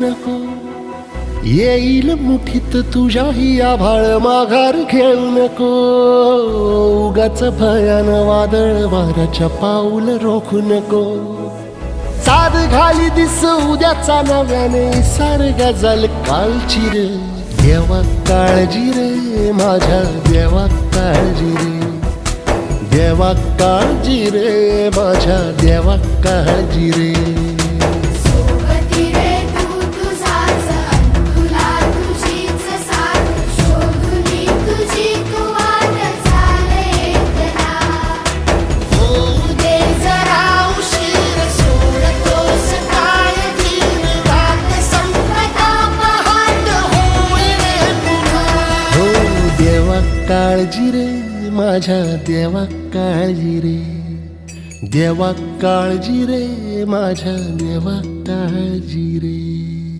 नको येईल मुठीत तुझ्याही आभाळ माघार घेऊ नको उगाच भयान वादळ वाऱ्याच्या पाऊल रोखू नको साध घाली दिस उद्याचा नव्याने सार गजल कालची रे देवा काळजी रे माझ्या देवा काळजी रे देवा काळजी रे माझ्या देवा काळजी रे काळजी रे माझ्या देवा काळजी रे देवा काळजी रे माझ्या देवा काळजी रे